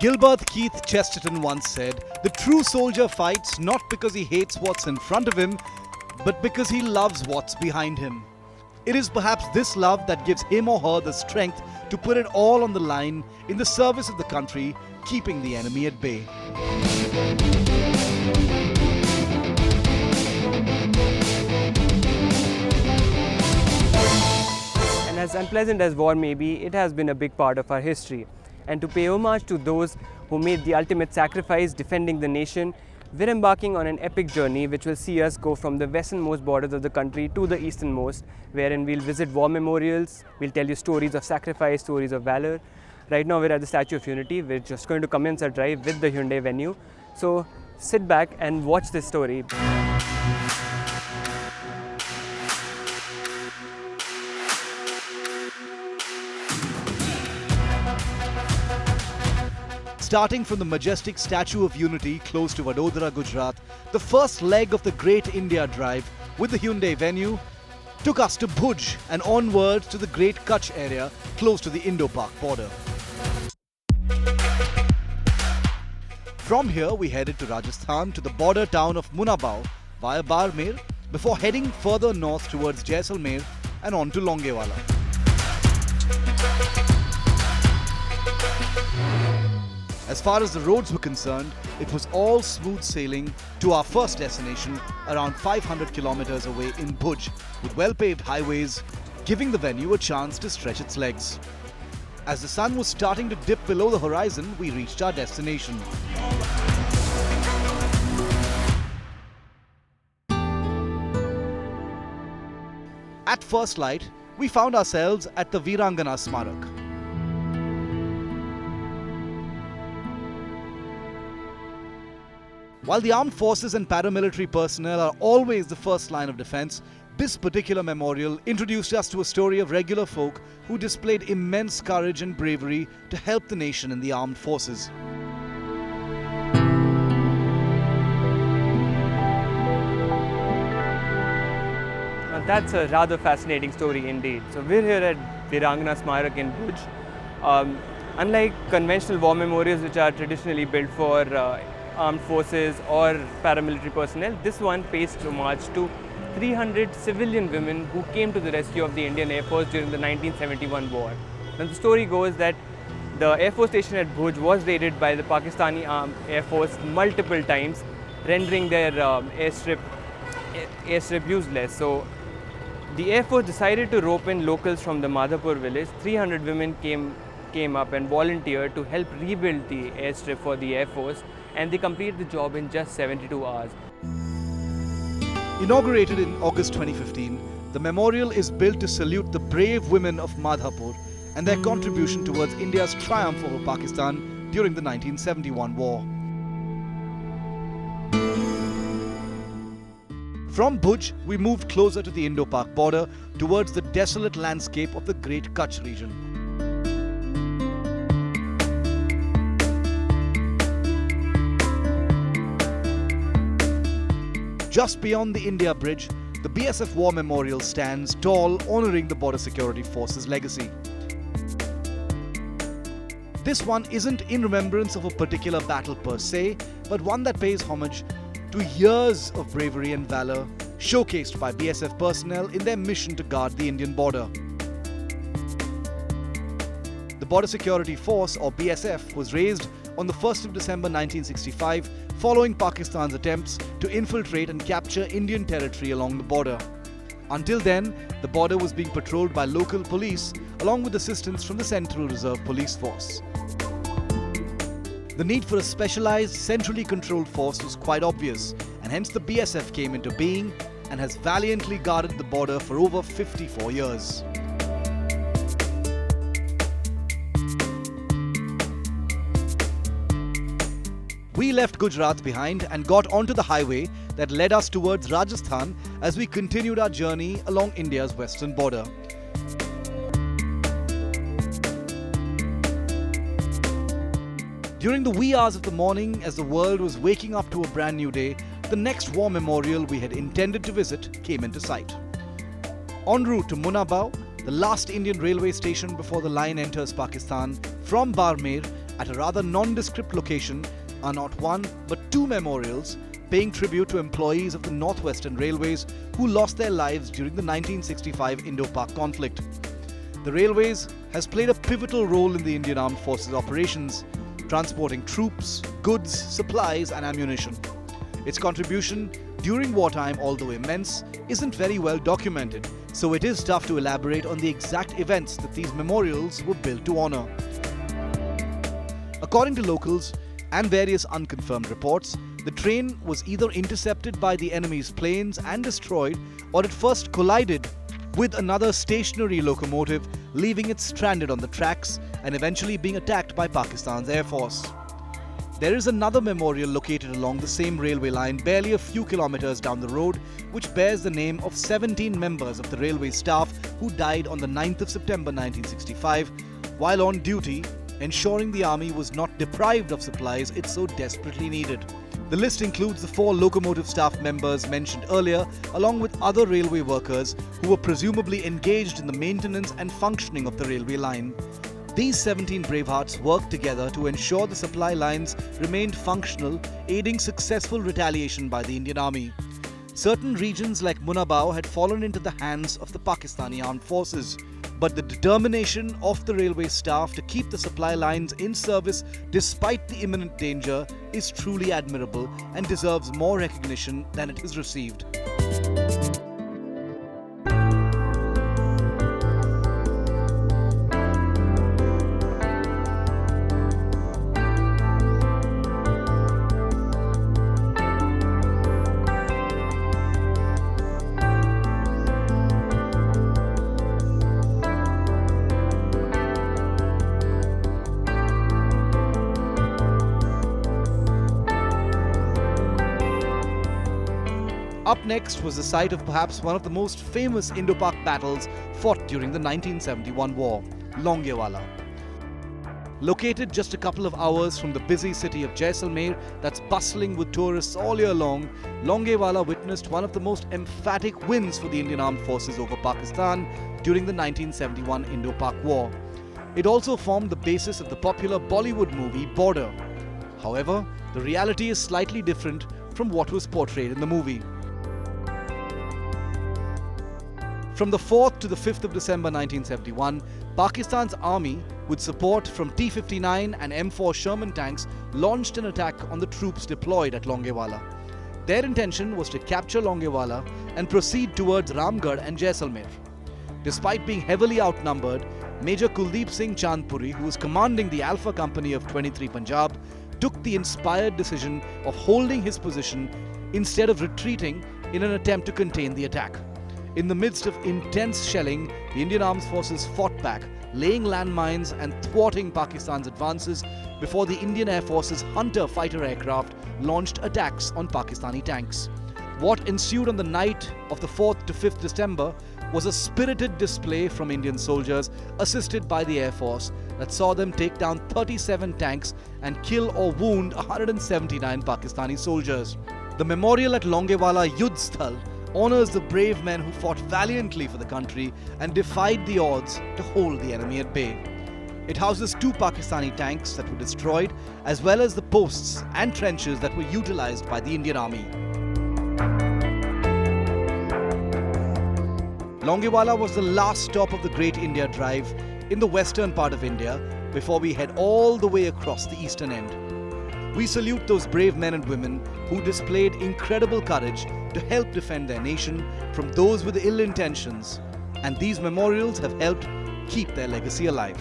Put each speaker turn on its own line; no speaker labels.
Gilbert Keith Chesterton once said, "The true soldier fights not because he hates what's in front of him, but because he loves what's behind him." It is perhaps this love that gives him or her the strength to put it all on the line in the service of the country, keeping the enemy at bay.
And as unpleasant as war may be, it has been a big part of our history. And to pay homage to those who made the ultimate sacrifice defending the nation, we're embarking on an epic journey which will see us go from the westernmost borders of the country to the easternmost, wherein we'll visit war memorials, we'll tell you stories of sacrifice, stories of valor. Right now we're at the Statue of Unity. We're just going to commence our drive with the Hyundai Venue. So sit back and watch this story.
Starting from the majestic Statue of Unity close to Vadodara, Gujarat, the first leg of the Great India Drive with the Hyundai Venue took us to Bhuj and onwards to the Great Kutch area close to the Indo-Pak border. From here we headed to Rajasthan to the border town of Munabao via Barmer before heading further north towards Jaisalmer and on to Longewala. As far as the roads were concerned, it was all smooth sailing to our first destination around 500 kilometers away in Bhuj, with well-paved highways giving the venue a chance to stretch its legs. As the sun was starting to dip below the horizon, we reached our destination. At first light, we found ourselves at the Virangana Smarak. While the armed forces and paramilitary personnel are always the first line of defense, this particular memorial introduced us to a story of regular folk who displayed immense courage and bravery to help the nation in the armed forces.
Now that's a rather fascinating story indeed. So we're here at Virangana Smarak in Bhuj. Unlike conventional war memorials which are traditionally built for armed forces or paramilitary personnel, this one pays homage to 300 civilian women who came to the rescue of the Indian Air Force during the 1971 war. Now the story goes that the Air Force station at Bhuj was raided by the Pakistani Armed Air Force multiple times, rendering their airstrip useless. So the Air Force decided to rope in locals from the Madhapur village. 300 women came up and volunteered to help rebuild the airstrip for the Air Force, and they completed the job in just 72 hours.
Inaugurated in August 2015, the memorial is built to salute the brave women of Madhapur and their contribution towards India's triumph over Pakistan during the 1971 war. From Bhuj, we moved closer to the Indo-Pak border towards the desolate landscape of the Great Kutch region. Just beyond the India Bridge, the BSF War Memorial stands tall, honouring the Border Security Force's legacy. This one isn't in remembrance of a particular battle per se, but one that pays homage to years of bravery and valour showcased by BSF personnel in their mission to guard the Indian border. The Border Security Force, or BSF, was raised on the 1st of December 1965 following Pakistan's attempts to infiltrate and capture Indian territory along the border. Until then, the border was being patrolled by local police along with assistance from the Central Reserve Police Force. The need for a specialized, centrally controlled force was quite obvious, and hence the BSF came into being and has valiantly guarded the border for over 54 years. We left Gujarat behind and got onto the highway that led us towards Rajasthan as we continued our journey along India's western border. During the wee hours of the morning, as the world was waking up to a brand new day, the next war memorial we had intended to visit came into sight. En route to Munabao, the last Indian railway station before the line enters Pakistan, from Barmer, At a rather nondescript location are not one but two memorials paying tribute to employees of the Northwestern Railways who lost their lives during the 1965 Indo-Pak conflict. The Railways has played a pivotal role in the Indian Armed Forces operations, transporting troops, goods, supplies and ammunition. Its contribution during wartime, although immense, isn't very well documented, so it is tough to elaborate on the exact events that these memorials were built to honor. According to locals and various unconfirmed reports, the train was either intercepted by the enemy's planes and destroyed, or it first collided with another stationary locomotive, leaving it stranded on the tracks and eventually being attacked by Pakistan's Air Force. There is another memorial located along the same railway line barely a few kilometers down the road, which bears the name of 17 members of the railway staff who died on the 9th of September 1965 while on duty, ensuring the army was not deprived of supplies it so desperately needed. The list includes the 4 locomotive staff members mentioned earlier, along with other railway workers who were presumably engaged in the maintenance and functioning of the railway line. These 17 bravehearts worked together to ensure the supply lines remained functional, aiding successful retaliation by the Indian Army. Certain regions like Munabao had fallen into the hands of the Pakistani armed forces, but the determination of the railway staff to keep the supply lines in service despite the imminent danger is truly admirable and deserves more recognition than it has received. Up next was the site of perhaps one of the most famous Indo-Pak battles fought during the 1971 war, Longewala. Located just a couple of hours from the busy city of Jaisalmer that's bustling with tourists all year long, Longewala witnessed one of the most emphatic wins for the Indian Armed Forces over Pakistan during the 1971 Indo-Pak War. It also formed the basis of the popular Bollywood movie Border. However, the reality is slightly different from what was portrayed in the movie. From the 4th to the 5th of December 1971, Pakistan's army, with support from T-59 and M4 Sherman tanks, launched an attack on the troops deployed at Longewala. Their intention was to capture Longewala and proceed towards Ramgarh and Jaisalmer. Despite being heavily outnumbered, Major Kuldeep Singh Chandpuri, who was commanding the Alpha Company of 23 Punjab, took the inspired decision of holding his position instead of retreating in an attempt to contain the attack. In the midst of intense shelling, the Indian Armed Forces fought back, laying landmines and thwarting Pakistan's advances before the Indian Air Force's Hunter fighter aircraft launched attacks on Pakistani tanks. What ensued on the night of the 4th to 5th December was a spirited display from Indian soldiers assisted by the Air Force that saw them take down 37 tanks and kill or wound 179 Pakistani soldiers. The memorial at Longewala Yudh Sthal honors the brave men who fought valiantly for the country and defied the odds to hold the enemy at bay. It houses 2 Pakistani tanks that were destroyed, as well as the posts and trenches that were utilized by the Indian Army. Longewala was the last stop of the Great India Drive in the western part of India before we head all the way across the eastern end. We salute those brave men and women who displayed incredible courage to help defend their nation from those with ill intentions, and these memorials have helped keep their legacy alive.